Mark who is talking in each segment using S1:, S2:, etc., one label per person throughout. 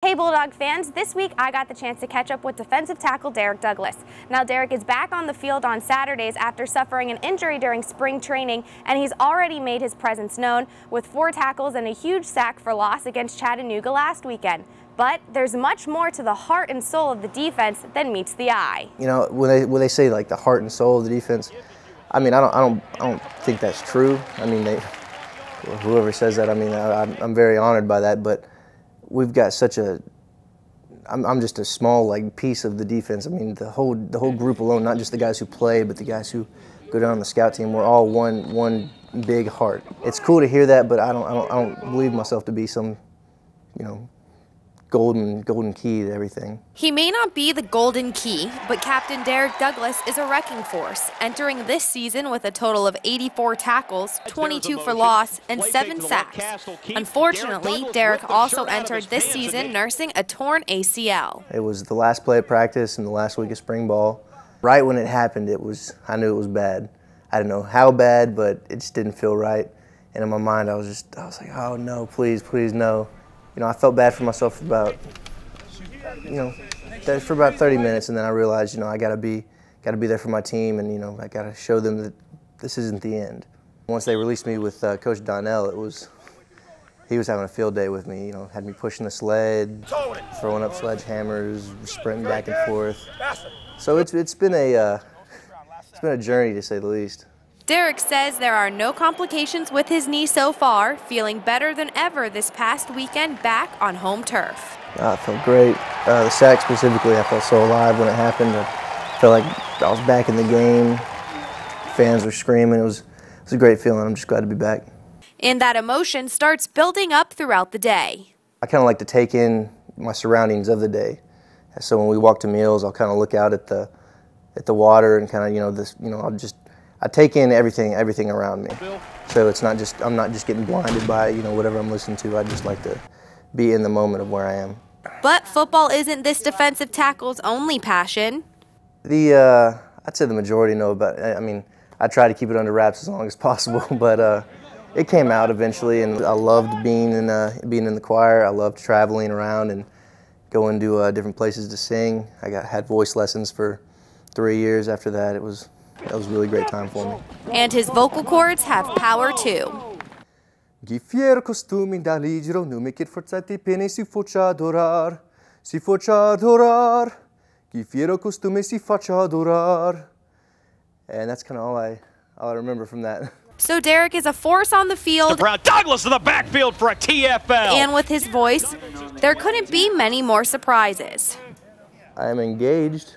S1: Hey Bulldog fans, this week I got the chance to catch up with defensive tackle Derek Douglas. Now Derek is back on the field on Saturdays after suffering an injury during spring training, and he's already made his presence known with 4 tackles and a huge sack for loss against Chattanooga last weekend. But there's much more to the heart and soul of the defense than meets the eye. You know,
S2: when they say like the heart and soul of the defense, I mean, I don't think that's true. I mean, whoever says that, I mean, I'm very honored by that, but we've got such a, I'm just a small like piece of the defense. I mean, the whole group alone, not just the guys who play, but the guys who go down on the scout team, we're all one big heart. It's cool to hear that, but I don't believe myself to be some, you know, golden key to everything.
S1: He may not be the golden key, but Captain Derek Douglas is a wrecking force, entering this season with a total of 84 tackles, 22 for loss, and 7 sacks. Unfortunately, Derek also entered this season nursing a torn ACL.
S2: It was the last play of practice and the last week of spring ball. Right when it happened, I knew it was bad. I didn't know how bad, but it just didn't feel right. And in my mind, I was like, oh no, please no. You know, I felt bad for myself for about, for about 30 minutes, and then I realized, I gotta be there for my team, and I gotta show them that this isn't the end. Once they released me with Coach Donnell, he was having a field day with me. Had me pushing the sled, throwing up sledgehammers, sprinting back and forth. So it's been a journey to say the least.
S1: Derek says there are no complications with his knee so far, feeling better than ever this past weekend back on home turf.
S2: I felt great. The sack specifically, I felt so alive when it happened. I felt like I was back in the game. Fans were screaming. It was a great feeling. I'm just glad to be back.
S1: And that emotion starts building up throughout the day.
S2: I kind of like to take in my surroundings of the day. So when we walk to meals, I'll kind of look out at the water and kind of, I take in everything around me. So I'm not just getting blinded by, whatever I'm listening to. I just like to be in the moment of where I am.
S1: But football isn't this defensive tackle's only passion.
S2: I'd say the majority know about it. I mean, I try to keep it under wraps as long as possible, but it came out eventually, and I loved being in the choir. I loved traveling around and going to different places to sing. I had voice lessons for 3 years after that. That was a really great time for me.
S1: And his vocal cords have power too.
S2: Que fiero costume dall'igro, non mi che forzati pene si faccia adorar, que fiero costume si faccia adorar. And that's kind of all I remember from that.
S1: So Derek is a force on the field.
S3: Brown Douglas in the backfield for a TFL.
S1: And with his voice, there couldn't be many more surprises.
S2: I am engaged.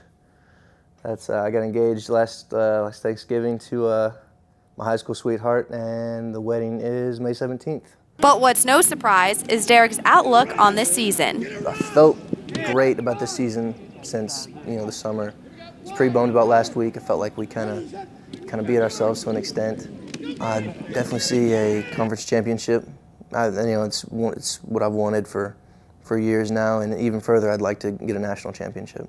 S2: I got engaged last Thanksgiving to my high school sweetheart, and the wedding is May 17th.
S1: But what's no surprise is Derek's outlook on this season.
S2: I felt great about this season since the summer. I was pretty bummed about last week. I felt like we kind of beat ourselves to an extent. I definitely see a conference championship. It's what I've wanted for years now, and even further, I'd like to get a national championship.